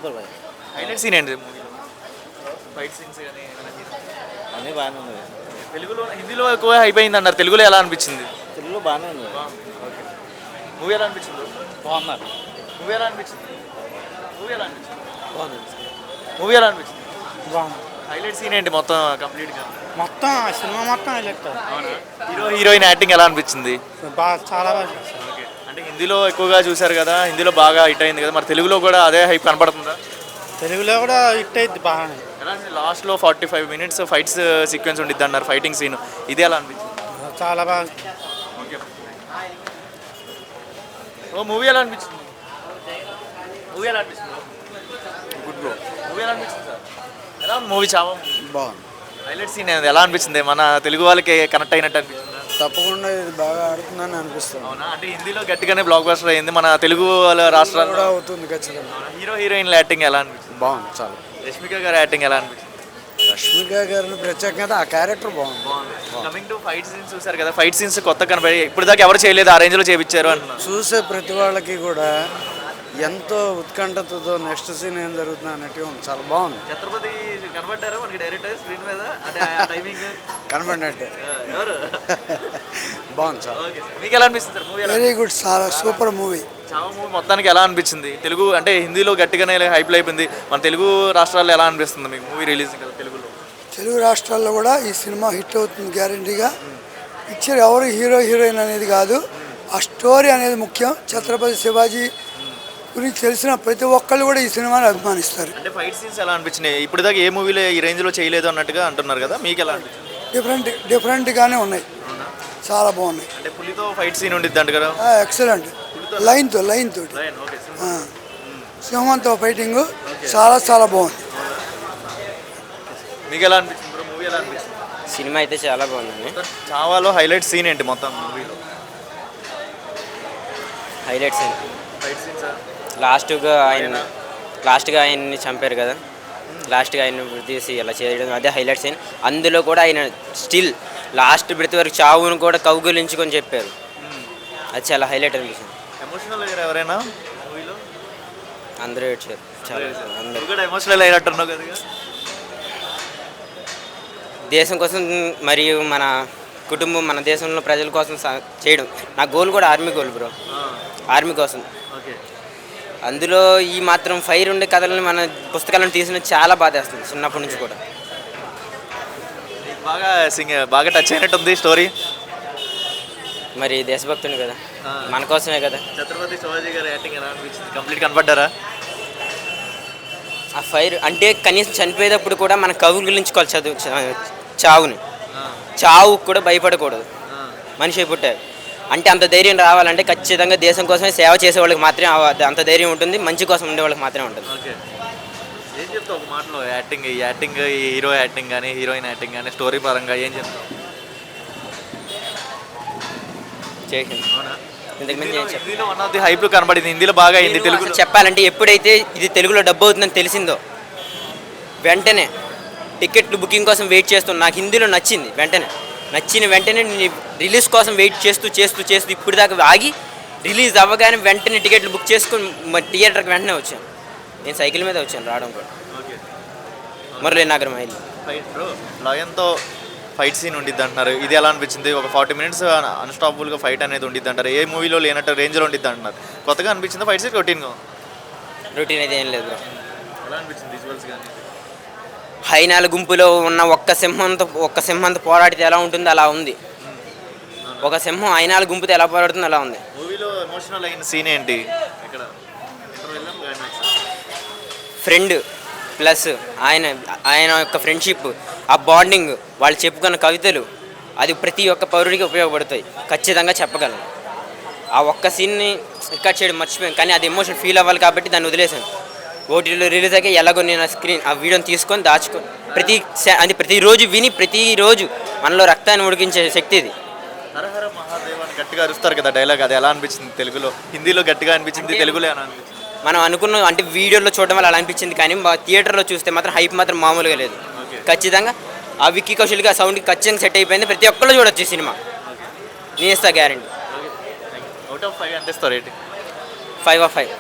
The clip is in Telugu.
Super boy. హైలైట్ సీన్ ఏంటి మూవీలో? ఫైట్ సీన్స్ కానీ అన్నీ బాగానే ఉంది. తెలుగులో హిందీలో ఎక్కువ అయిపోయింది అన్నారు, తెలుగులో ఎలా అనిపించింది? తెలుగులో బాగానే ఉంది. ఓకే. మూవీ ఎలా అనిపించింది? బాగున్నారు. మూవీ ఎలా అనిపించింది? మూవీ ఎలా అనిపించింది? బాగుంది. మూవీ ఎలా అనిపించింది? బాగుంది. హైలైట్ సీన్ ఏంటి మొత్తం కంప్లీట్గా? మొత్తం సినిమా మొత్తం హైలైట్. అవునా? హీరోయిన్ యాక్టింగ్ ఎలా అనిపించింది? బాగా చాలా బాగా చేశారు. ఓకే. అంటే హిందీలో ఎక్కువగా చూశారు కదా, హిందీలో బాగా హిట్ అయింది కదా, మరి తెలుగులో కూడా అదే హైప్ కనపడుతుందా? తెలుగులో కూడా హిట్ అయింది బాగానే. ఎలా లాస్ట్లో 45 minutes ఫైట్స్ సీక్వెన్స్ ఉండిద్ది అన్నారు, ఫైటింగ్ సీన్, ఇది ఎలా అనిపించింది? చాలా బాగా. ఓకే. ఓ మూవీ ఎలా అనిపించింది? మూవీ ఎలా అనిపించింది? Good bro. మూవీ ఎలా అనిపించింది సార్? ఎలా మూవీ చాలా బాగుంది. హైలైట్ సీన్ ఎలా అనిపించింది? మన తెలుగు వాళ్ళకి కనెక్ట్ అయినట్టు అనిపించిందా? తప్పకుండా ఇది బాగా ఆడుతుందని అనిపిస్తుంది. అవునా? అంటే హిందీలో గట్టిగానే బ్లాక్ బస్టర్ అయింది, మన తెలుగు వాళ్ళ రాష్ట్రాల్లో కూడా అవుతుంది ఖచ్చితంగా. హీరోయిన్ల యాక్టింగ్ ఎలా అనిపించింది? బాగుంది చాలా. రష్మిక గారి యాక్టింగ్ ఎలా అనిపించింది? రష్మిక గారిని ప్రత్యేకంగా ఆ క్యారెక్టర్ బాగుంది. కమింగ్ టు ఫైట్ సీన్స్ చూసారు కదా, ఫైట్ సీన్స్ కొత్త కనబడి ఇప్పుడు దాకా ఎవరు చేయలేదు, ఆ రేంజ్లో చేయించారు అంటున్నారు. చూసే ప్రతి వాళ్ళకి కూడా ఎంతో ఉత్కంఠతతో నెక్స్ట్ సీన్ ఏం జరుగుతుంది అన్నట్టు ఉంది. చాలా బాగుంది. ఛత్రపతి కనబడ్డారా మనకి డైరెక్టర్ స్క్రీన్ మీద? అంటే టైమింగ్ కనబడినట్టే. ఎవరు? బాగుంది చాలా. మీకు ఎలా అనిపిస్తుంది సార్ మూవీ? Very good. చాలా సూపర్ మూవీ. చాలా మూవీ మొత్తానికి ఎలా అనిపించింది? తెలుగు అంటే హిందీలో గట్టిగానే హైప్లో అయిపోయింది, మన తెలుగు రాష్ట్రాల్లో ఎలా అనిపిస్తుంది మీకు మూవీ రిలీజ్ కదా తెలుగులో? తెలుగు రాష్ట్రాల్లో కూడా ఈ సినిమా హిట్ అవుతుంది గ్యారంటీగా. పిక్చర్ ఎవరు హీరో హీరోయిన్ అనేది కాదు, ఆ స్టోరీ అనేది ముఖ్యం. ఛత్రపతి శివాజీ గురించి తెలిసిన ప్రతి ఒక్కళ్ళు కూడా ఈ సినిమాని అభిమానిస్తారు. అంటే ఫైట్ సీన్స్ ఎలా అనిపించినాయి? ఇప్పుడు దాకా ఏ మూవీలో ఈ రేంజ్లో చేయలేదు అన్నట్టుగా అంటున్నారు కదా, మీకు ఎలా అనిపించింది? డిఫరెంట్గానే ఉన్నాయి, చాలా బాగున్నాయి. అంటే పులితో ఫైట్ సీన్ ఉండిద్ది అంట కదా? ఎక్సలెంట్. లైన్ తోటి సింహంతో ఫైటింగ్ చాలా చాలా బాగుంది. మీకు ఎలా అనిపించింది బ్రో? మూవీ ఎలా అనిపించింది? సినిమా అయితే చాలా బాగుందండి. చావాలో హైలైట్ సీన్ ఏంటి మొత్తం మూవీలో? హైలైట్ సీన్ ఫైట్ సీన్స్ లాస్ట్గా ఆయన్ని చంపారు కదా, లాస్ట్గా ఆయన తీసి అలా చేయడం, అదే హైలైట్ సీన్. అందులో కూడా ఆయన స్టిల్ లాస్ట్ బ్రెత్ వరకు చావును కూడా కౌగులించుకొని చెప్పారు, అది చాలా హైలైట్ అనిపించింది. ఎమోషనల్ అయ్యారు ఎవరైనా మూవీలో? అందరూ ఏడ్చారు చాలా. అందరూ కూడా ఎమోషనల్ అయినట్టున్నావు కదా. దేశం కోసం మరియు మన కుటుంబం, మన దేశంలో ప్రజల కోసం చేయడం నా గోల్ కూడా ఆర్మీ గోల్ బ్రో. ఆర్మీ కోసం. ఓకే. అందులో ఈ మాత్రం ఫైర్ ఉండే కథలను మన పుస్తకాలను తీసిన చాలా బాధేస్తుంది చిన్నప్పటి నుంచి కూడా. బాగా టచ్ అయినట్టుంది స్టోరీ. మరి దేశభక్తుని కదా, మన కోసమే కదా. ఛత్రపతి శివాజీ గారి యాక్టింగ్ ఎలా అనిపించింది? కంప్లీట్ కనపడ్డారా? ఆ ఫైర్ అంటే కనీసం చనిపోయేటప్పుడు కూడా మన కౌగిలించుకోవాలి చావుని. చావు కూడా భయపడకూడదు, మనిషి పుట్టారు అంటే. అంత ధైర్యం రావాలంటే ఖచ్చితంగా దేశం కోసమే సేవ చేసే వాళ్ళకి మాత్రమే అంత ధైర్యం ఉంటుంది, మంచి కోసం ఉండే వాళ్ళకి మాత్రమే ఉంటుంది. ఓకే. ఏం చెప్తావు ఒక మాటలో యాక్టింగ్ ఈ హీరో యాక్టింగ్ కానీ హీరోయిన్ యాక్టింగ్ కానీ స్టోరీ పరంగా ఏం చెప్తావు? హిందీలో వన్ ఆఫ్ ది హైప్ కనబడింది, హిందీలో బాగా అయింది. తెలుగు చెప్పాలంటే ఎప్పుడైతే ఇది తెలుగులో డబ్బు అవుతుందని తెలిసిందో వెంటనే టికెట్లు బుకింగ్ కోసం వెయిట్ చేస్తున్నాను. నాకు హిందీలో నచ్చిన వెంటనే రిలీజ్ కోసం వెయిట్ చేస్తూ ఇప్పుడు దాకా ఆగి రిలీజ్ అవ్వగానే వెంటనే టికెట్లు బుక్ చేసుకుని థియేటర్కి వెంటనే వచ్చాను. నేను సైకిల్ మీద వచ్చాను రావడం కూడా. మురళీనగరం వెళ్ళి లయన్తో ఫైట్ సీన్ ఉండిద్ది అంటున్నారు, ఇది ఎలా అనిపించింది? ఒక 40 minutes అన్స్టాపబుల్గా ఫైట్ అనేది ఉండిద్ది అంటారు, ఏ మూవీలో లేనట్టు రేంజ్లో ఉండిద్ది అంటున్నారు. కొత్తగా అనిపించింది ఫైట్ సీన్? రొటీన్ అయితే ఏం లేదు. ఎలా అనిపించింది విజువల్స్ కానీ? హైనాల గుంపులో ఉన్న ఒక్క సింహంతో పోరాడితే ఎలా ఉంటుందో అలా ఉంది. ఒక సింహం హైనాల గుంపుతో ఎలా పోరాడుతుందో అలా ఉంది. మూవీలో ఎమోషనల్ అయిన సీన్ ఏంటి? ఫ్రెండ్ ప్లస్ ఆయన యొక్క ఫ్రెండ్షిప్, ఆ బాండింగ్, వాళ్ళు చెప్పుకున్న కవితలు, అది ప్రతి ఒక్క పౌరుడికి ఉపయోగపడతాయి, ఖచ్చితంగా చెప్పగలను. ఆ ఒక్క సీన్ని రికార్డ్ చేయడం మర్చిపోయాను, కానీ అది ఎమోషన్ ఫీల్ అవ్వాలి కాబట్టి దాన్ని వదిలేశాను. ఓటీటీలో రిలీజ్ అయ్యాక ఎలాగో నేను ఆ వీడియోని తీసుకొని దాచుకొని ప్రతిరోజు విని ప్రతిరోజు మనలో రక్తాన్ని ఉడికించే శక్తి ఇది. హరహర మహాదేవాన్ని గట్టిగా అరుస్తారు కదా డైలాగ్, అది ఎలా అనిపించింది తెలుగులో? హిందీలో గట్టిగా అనిపించింది, తెలుగులో ఎలా అనిపించింది? మనం అనుకున్న అంటే వీడియోలో చూడడం వల్ల అలా అనిపించింది, కానీ థియేటర్లో చూస్తే మాత్రం హైప్ మాత్రం మామూలుగా లేదు. ఖచ్చితంగా ఆ విక్కీ కౌశల్కి ఆ సౌండ్కి ఖచ్చితంగా సెట్ అయిపోయింది. ప్రతి ఒక్కళ్ళు చూడొచ్చు ఈ సినిమా, నేను ఇస్తా గ్యారెంటీ. అవుట్ ఆఫ్ 5 అంటే 5/5.